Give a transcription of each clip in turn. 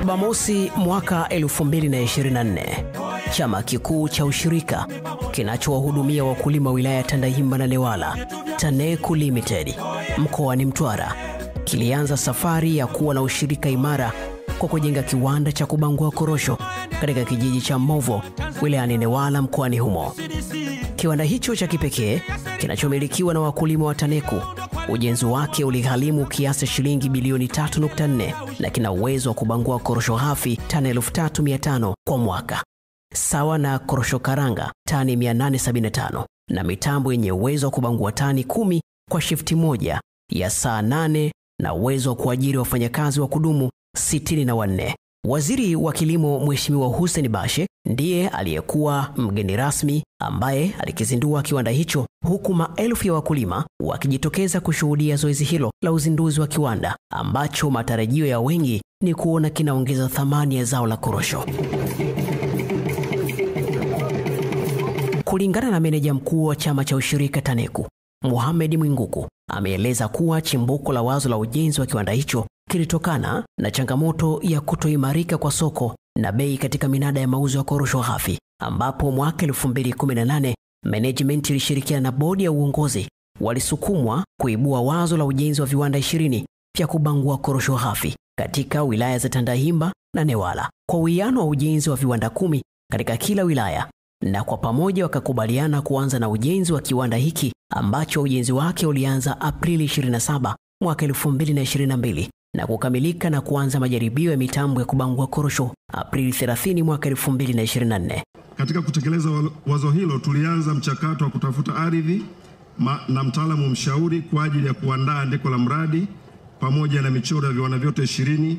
Oktoba mosi mwaka 2024, chama kikuu cha ushirika kinachowahudumia wakulima wilaya Tandahimba na Newala, TANECU Limited, mkoani Mtwara, kilianza safari ya kuwa na ushirika imara kwa kujenga kiwanda cha kubangua korosho katika kijiji cha Movo wilayani Newala mkoani humo. Kiwanda hicho cha kipekee kinachomilikiwa na wakulima wa TANECU, ujenzi wake uligharimu kiasi shilingi bilioni 3.4 na kina uwezo wa kubangua korosho hafi tani 3500 kwa mwaka, sawa na korosho karanga tani 875, na mitambo yenye uwezo wa kubangua tani 10 kwa shifti moja ya saa 8 na uwezo wa kuajiri wafanyakazi wa kudumu 64. Waziri wa Kilimo Mheshimiwa Hussein Bashe ndiye aliyekuwa mgeni rasmi ambaye alikizindua kiwanda hicho, huku maelfu ya wakulima wakijitokeza kushuhudia zoezi hilo la uzinduzi wa kiwanda ambacho matarajio ya wengi ni kuona kinaongeza thamani ya zao la korosho. Kulingana na meneja mkuu wa chama cha ushirika TANECU, Mohamed Mwinguku, ameeleza kuwa chimbuko la wazo la ujenzi wa kiwanda hicho kilitokana na changamoto ya kutoimarika kwa soko na bei katika minada ya mauzo ya korosho hafi, ambapo mwaka 2018 management ilishirikiana na bodi ya uongozi walisukumwa kuibua wazo la ujenzi wa viwanda 20 vya kubangua korosho hafi katika wilaya za Tandahimba na Newala, kwa uwiano wa ujenzi wa viwanda 10 katika kila wilaya, na kwa pamoja wakakubaliana kuanza na ujenzi wa kiwanda hiki ambacho ujenzi wake ulianza Aprili 27 mwaka 2022 na kukamilika na kuanza majaribio ya mitambo ya kubangua korosho Aprili 30 mwaka 2024. Katika kutekeleza wazo hilo, tulianza mchakato wa kutafuta ardhi na mtaalamu mshauri kwa ajili ya kuandaa andiko la mradi pamoja na michoro ya viwanda vyote 20,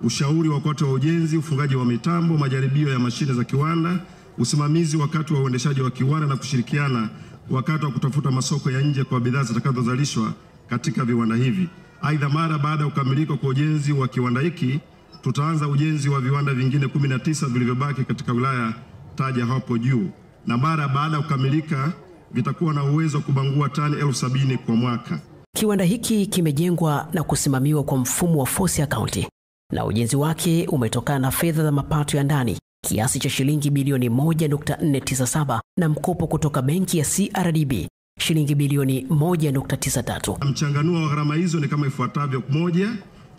ushauri wakati wa ujenzi, ufungaji wa mitambo, majaribio ya mashine za kiwanda, usimamizi wakati wa uendeshaji wa kiwanda na kushirikiana wakati wa kutafuta masoko ya nje kwa bidhaa zitakazozalishwa katika viwanda hivi. Aidha, mara baada ya kukamilika kwa ujenzi wa kiwanda hiki, tutaanza ujenzi wa viwanda vingine 19 vilivyobaki katika wilaya taja hapo juu, na mara baada ya kukamilika vitakuwa na uwezo wa kubangua tani 70,000 kwa mwaka. Kiwanda hiki kimejengwa na kusimamiwa kwa mfumo wa force account, na ujenzi wake umetokana na fedha za mapato ya ndani kiasi cha shilingi bilioni 1.497 na mkopo kutoka benki ya CRDB shilingi bilioni 1.93. Mchanganuo wa gharama hizo ni kama ifuatavyo: moja,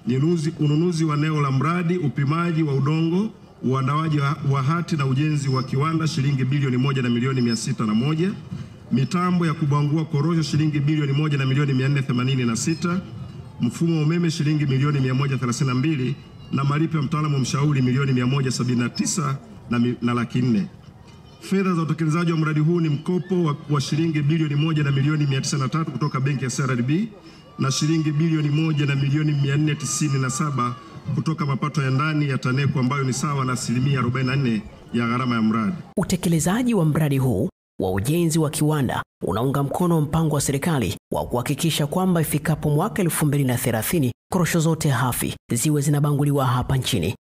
ni ununuzi wa eneo la mradi, upimaji wa udongo, uandaaji wa hati na ujenzi wa kiwanda shilingi bilioni 1 na milioni 601, mitambo ya kubangua korosho shilingi bilioni 1 na milioni 486, mfumo wa umeme shilingi milioni 132 na malipo ya mtaalamu mshauri milioni 179 na laki 4. Fedha za utekelezaji wa mradi huu ni mkopo wa shilingi bilioni 1 na milioni 903 kutoka benki ya CRDB na shilingi bilioni 1 na milioni 497 kutoka mapato ya ndani ya TANECU, ambayo ni sawa na 44% ya gharama ya mradi. Utekelezaji wa mradi huu wa ujenzi wa kiwanda unaunga mkono mpango wa serikali wa kuhakikisha kwamba ifikapo mwaka 2030 korosho zote hafi ziwe zinabanguliwa hapa nchini,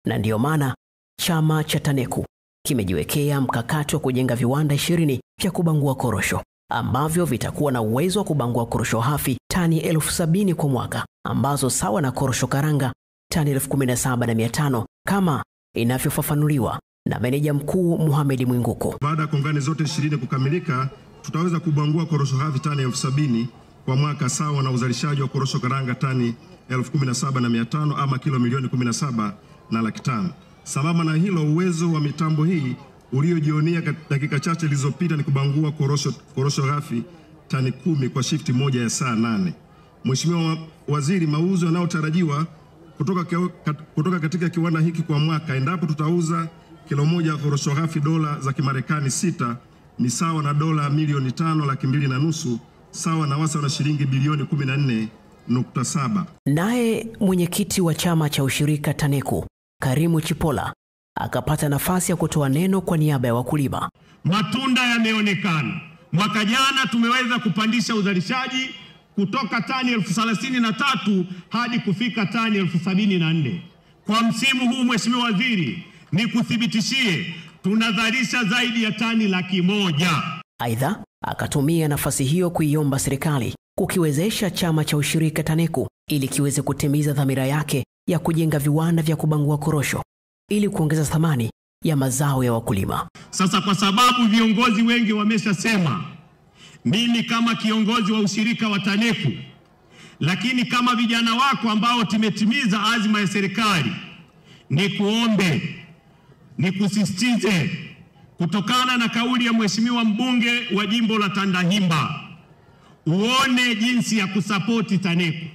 na ndiyo maana chama cha TANECU kimejiwekea mkakati wa kujenga viwanda 20 vya kubangua korosho ambavyo vitakuwa na uwezo wa kubangua korosho hafi tani 70,000 kwa mwaka, ambazo sawa na korosho karanga tani 17,500 kama inavyofafanuliwa na meneja mkuu Mohamed Mwinguku. Baada ya kongani zote 20 kukamilika, tutaweza kubangua korosho hafi tani 70,000 kwa mwaka, sawa na uzalishaji wa korosho karanga tani 17,500 ama kilo milioni 17 na laki 5. Sambamba na hilo, uwezo wa mitambo hii uliojionea dakika chache zilizopita ni kubangua korosho ghafi tani 10 kwa shifti moja ya saa 8. Mheshimiwa Waziri, mauzo yanayotarajiwa kutoka katika kiwanda hiki kwa mwaka, endapo tutauza kilo moja ya korosho ghafi dola za Kimarekani 6, ni sawa na dola milioni 5,250,000, sawa na wasa na shilingi bilioni 14.7. Naye mwenyekiti wa chama cha ushirika TANECU, Karimu Chipola, akapata nafasi ya kutoa neno kwa niaba ya wakulima. Matunda yameonekana. Mwaka jana tumeweza kupandisha uzalishaji kutoka tani 33,000 hadi kufika tani 74,000. Kwa msimu huu, Mheshimiwa Waziri, ni kuthibitishie tunazalisha zaidi ya tani 100,000. Aidha, akatumia nafasi hiyo kuiomba serikali kukiwezesha chama cha ushirika TANECU ili kiweze kutimiza dhamira yake ya kujenga viwanda vya kubangua korosho ili kuongeza thamani ya mazao ya wakulima. Sasa kwa sababu viongozi wengi wameshasema, mimi kama kiongozi wa ushirika wa TANECU, lakini kama vijana wako ambao tumetimiza azima ya serikali, nikusisitize kutokana na kauli ya Mheshimiwa mbunge wa jimbo la Tandahimba, uone jinsi ya kusapoti TANECU.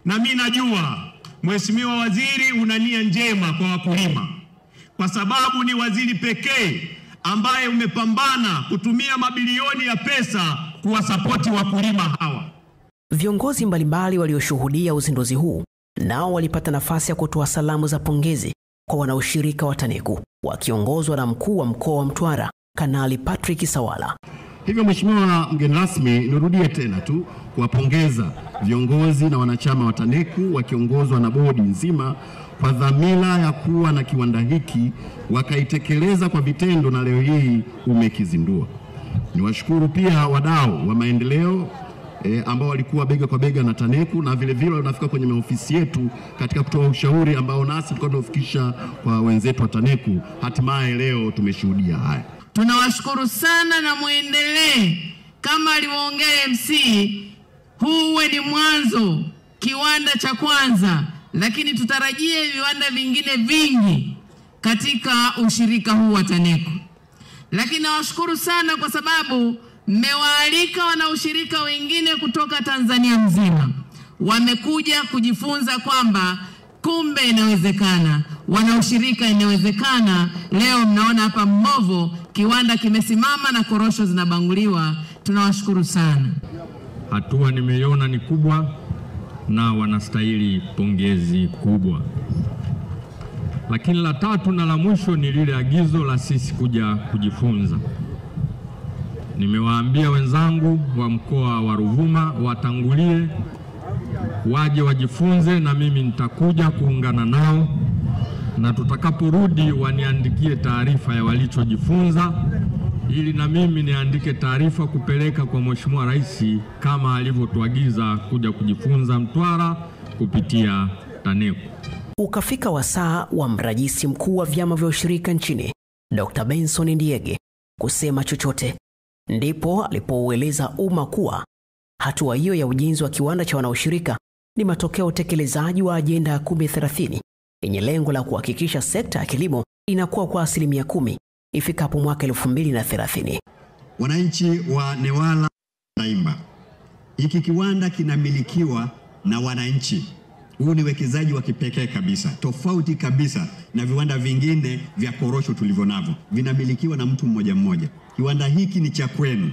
Na mimi najua Mheshimiwa Waziri una nia njema kwa wakulima, kwa sababu ni waziri pekee ambaye umepambana kutumia mabilioni ya pesa kuwasapoti wakulima hawa. Viongozi mbalimbali walioshuhudia uzinduzi huu nao walipata nafasi ya kutoa salamu za pongezi kwa wanaushirika wa TANECU wakiongozwa na mkuu wa mkoa wa Mtwara Kanali Patrick Sawala. Hivyo Mheshimiwa mgeni rasmi, nirudie tena tu kuwapongeza viongozi na wanachama wa TANECU wakiongozwa na bodi nzima kwa dhamira ya kuwa na kiwanda hiki, wakaitekeleza kwa vitendo na leo hii umekizindua. Niwashukuru pia wadau wa maendeleo ambao walikuwa bega kwa bega na TANECU na vile vile wanafika kwenye maofisi yetu katika kutoa ushauri ambao nasi tulikuwa tunafikisha kwa wenzetu wa TANECU. Hatimaye leo tumeshuhudia haya. Tunawashukuru sana na muendelee kama alivyoongea MC. Huu uwe ni mwanzo, kiwanda cha kwanza, lakini tutarajie viwanda vingine vingi katika ushirika huu wa TANECU. Lakini nawashukuru sana kwa sababu mmewaalika wanaushirika wengine kutoka Tanzania mzima. Wamekuja kujifunza kwamba kumbe inawezekana, wanaushirika inawezekana. Leo mnaona hapa Mbovo kiwanda kimesimama na korosho zinabanguliwa. Tunawashukuru sana. Hatua nimeiona ni kubwa na wanastahili pongezi kubwa. Lakini la tatu na la mwisho ni lile agizo la sisi kuja kujifunza. Nimewaambia wenzangu wa mkoa wa Ruvuma watangulie waje wajifunze, na mimi nitakuja kuungana nao, na tutakaporudi waniandikie taarifa ya walichojifunza ili na mimi niandike taarifa kupeleka kwa Mheshimiwa Rais kama alivyotuagiza kuja kujifunza Mtwara kupitia TANECU. Ukafika wasaa wa mrajisi mkuu wa vyama vya ushirika nchini Dr. Benson Ndiege kusema chochote. Ndipo alipoueleza umma kuwa hatua hiyo ya ujenzi wa kiwanda cha wanaushirika ni matokeo ya utekelezaji wa ajenda ya 1030 yenye lengo la kuhakikisha sekta ya kilimo inakuwa kwa 10% ifikapo mwaka 2030. Wananchi wa Newala Tandahimba, hiki kiwanda kinamilikiwa na wananchi. Huu ni wekezaji wa kipekee kabisa, tofauti kabisa na viwanda vingine vya korosho tulivyonavyo. Vinamilikiwa na mtu mmoja mmoja. Kiwanda hiki ni cha kwenu.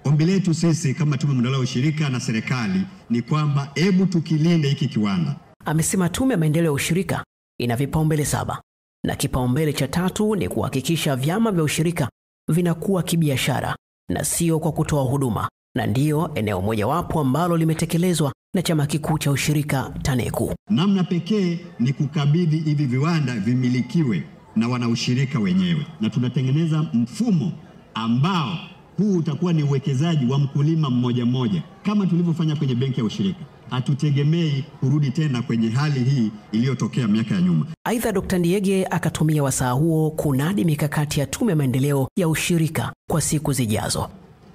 Ombi letu sisi kama Tume ya Maendeleo ya Ushirika na serikali ni kwamba hebu tukilinde hiki kiwanda. Amesema Tume ya Maendeleo ya Ushirika ina vipaumbele 7 na kipaumbele cha 3 ni kuhakikisha vyama vya ushirika vinakuwa kibiashara na sio kwa kutoa huduma, na ndiyo eneo mojawapo ambalo limetekelezwa na chama kikuu cha ushirika TANECU. Namna pekee ni kukabidhi hivi viwanda vimilikiwe na wanaushirika wenyewe, na tunatengeneza mfumo ambao huu utakuwa ni uwekezaji wa mkulima mmoja mmoja kama tulivyofanya kwenye benki ya ushirika. Hatutegemei kurudi tena kwenye hali hii iliyotokea miaka ya nyuma. Aidha, Dr. Ndiege akatumia wasaa huo kunadi mikakati ya Tume ya Maendeleo ya Ushirika kwa siku zijazo.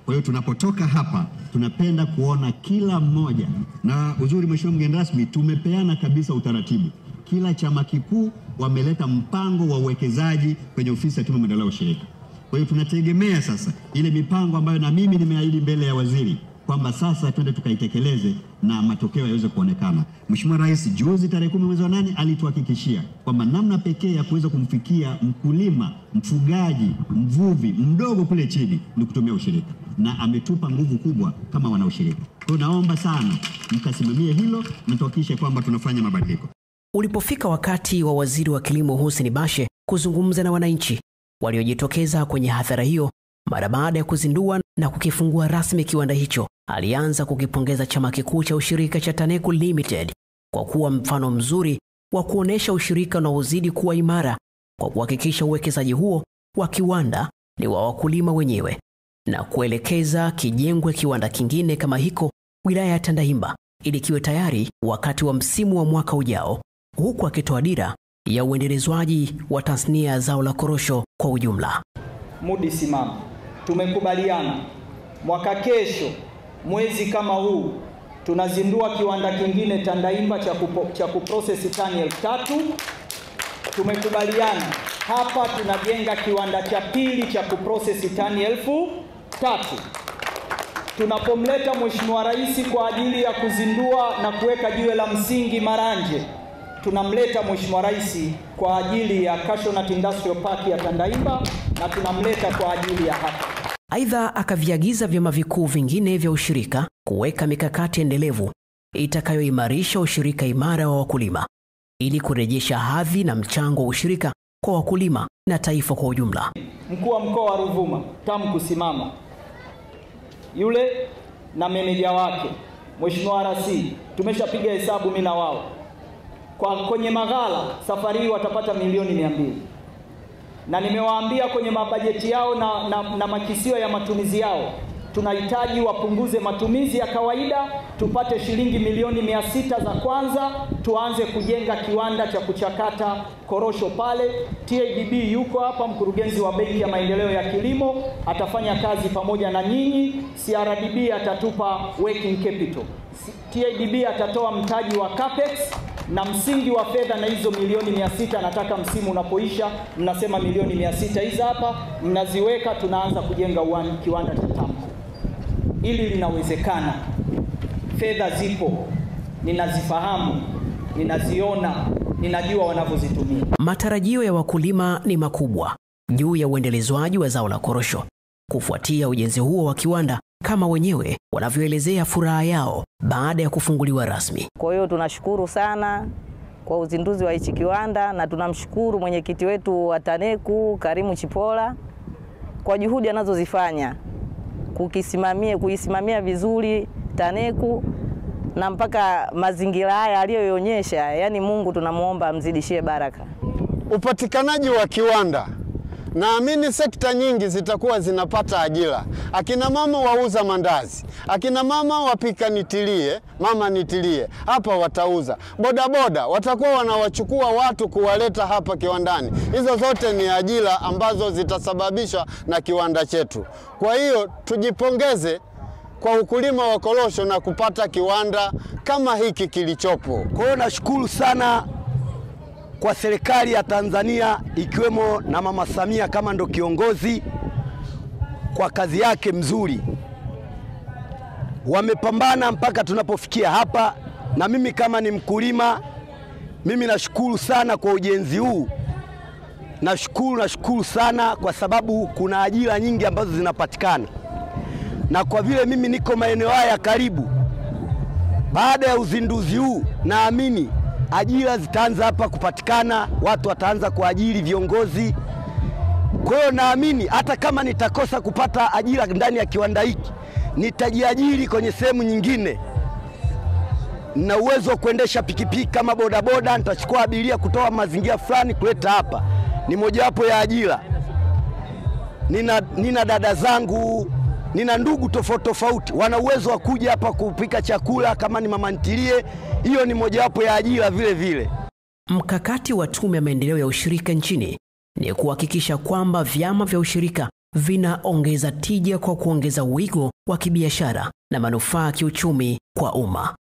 Kwa hiyo tunapotoka hapa tunapenda kuona kila mmoja, na uzuri Mheshimiwa mgeni rasmi, tumepeana kabisa utaratibu. Kila chama kikuu wameleta mpango wa uwekezaji kwenye ofisi ya Tume ya Maendeleo ya Ushirika. Kwa hiyo tunategemea sasa ile mipango ambayo na mimi nimeahidi mbele ya waziri kwamba sasa twende tukaitekeleze na matokeo yaweze kuonekana. Mheshimiwa Rais juzi tarehe 10 mwezi wa 8 alituhakikishia kwamba namna pekee ya kuweza kumfikia mkulima, mfugaji, mvuvi mdogo kule chini ni kutumia ushirika, na ametupa nguvu kubwa kama wanaushirika. Kwa hiyo naomba sana mkasimamie hilo na tuhakikishe kwamba tunafanya mabadiliko. Ulipofika wakati wa Waziri wa Kilimo Hussein Bashe kuzungumza na wananchi waliojitokeza kwenye hadhara hiyo mara baada ya kuzindua na kukifungua rasmi kiwanda hicho, alianza kukipongeza chama kikuu cha ushirika cha TANECU Limited kwa kuwa mfano mzuri wa kuonesha ushirika unaozidi kuwa imara kwa kuhakikisha uwekezaji huo wa kiwanda ni wa wakulima wenyewe, na kuelekeza kijengwe kiwanda kingine kama hiko wilaya ya Tandahimba ili kiwe tayari wakati wa msimu wa mwaka ujao, huku akitoa dira ya uendelezwaji wa tasnia ya zao la korosho kwa ujumla. Mudi simama. Tumekubaliana mwaka kesho mwezi kama huu tunazindua kiwanda kingine Tandahimba cha kuprocess tani 3000. Tumekubaliana hapa tunajenga kiwanda cha pili cha kuprocess tani 3000. Tunapomleta Mheshimiwa Rais kwa ajili ya kuzindua na kuweka jiwe la msingi Maranje, tunamleta Mheshimiwa Rais kwa ajili ya Cashew Nut Industrial Park ya Tandahimba na tunamleta kwa ajili ya hapa. Aidha, akaviagiza vyama vikuu vingine vya ushirika kuweka mikakati endelevu itakayoimarisha ushirika imara wa wakulima ili kurejesha hadhi na mchango wa ushirika kwa wakulima na taifa kwa ujumla. Mkuu wa mkoa wa Ruvuma tamu kusimama, yule na meneja wake Mheshimiwa RC, tumeshapiga hesabu mimi na wao. Kwenye maghala safari hii watapata milioni 200. Na nimewaambia kwenye mabajeti yao na makisio ya matumizi yao, tunahitaji wapunguze matumizi ya kawaida, tupate shilingi milioni 600 za kwanza, tuanze kujenga kiwanda cha kuchakata korosho pale. TADB yuko hapa, mkurugenzi wa Benki ya Maendeleo ya Kilimo, atafanya kazi pamoja na nyinyi. CRDB atatupa working capital. TADB atatoa mtaji wa capex na msingi wa fedha, na hizo milioni 600 nataka msimu unapoisha mnasema milioni 600 hizi hapa mnaziweka, tunaanza kujenga kiwanda cha tamko. Ili linawezekana. Fedha zipo, ninazifahamu, ninaziona, ninajua wanavyozitumia. Matarajio ya wakulima ni makubwa juu ya uendelezwaji wa zao la korosho kufuatia ujenzi huo wa kiwanda, kama wenyewe wanavyoelezea furaha yao baada ya kufunguliwa rasmi. Kwa hiyo tunashukuru sana kwa uzinduzi wa hichi kiwanda, na tunamshukuru mwenyekiti wetu wa TANECU Karimu Chipola kwa juhudi anazozifanya kuisimamia vizuri TANECU na mpaka mazingira haya aliyoonyesha. Yani Mungu tunamuomba amzidishie baraka. Upatikanaji wa kiwanda, naamini sekta nyingi zitakuwa zinapata ajira. Akina mama wauza mandazi, akina mama wapika nitilie, mama nitilie, hapa watauza. Bodaboda watakuwa wanawachukua watu kuwaleta hapa kiwandani. Hizo zote ni ajira ambazo zitasababishwa na kiwanda chetu. Kwa hiyo tujipongeze kwa ukulima wa korosho na kupata kiwanda kama hiki kilichopo. Kwa hiyo nashukuru sana kwa serikali ya Tanzania ikiwemo na Mama Samia kama ndo kiongozi kwa kazi yake mzuri. Wamepambana mpaka tunapofikia hapa, na mimi kama ni mkulima, mimi nashukuru sana kwa ujenzi huu. Nashukuru sana kwa sababu kuna ajira nyingi ambazo zinapatikana. Na kwa vile mimi niko maeneo haya karibu, baada ya uzinduzi huu naamini ajira zitaanza hapa kupatikana, watu wataanza kuajiri viongozi. Kwa hiyo naamini hata kama nitakosa kupata ajira ndani ya kiwanda hiki, nitajiajiri kwenye sehemu nyingine. Na uwezo wa kuendesha pikipiki kama bodaboda, nitachukua abiria kutoa mazingira fulani kuleta hapa. Ni mojawapo ya ajira. Nina dada zangu, nina ndugu tofauti wana uwezo wa kuja hapa kupika chakula kama ni mama ntilie. Hiyo ni mojawapo ya ajira vile vile. Mkakati wa Tume ya Maendeleo ya Ushirika nchini ni kuhakikisha kwamba vyama vya ushirika vinaongeza tija kwa kuongeza wigo wa kibiashara na manufaa kiuchumi kwa umma.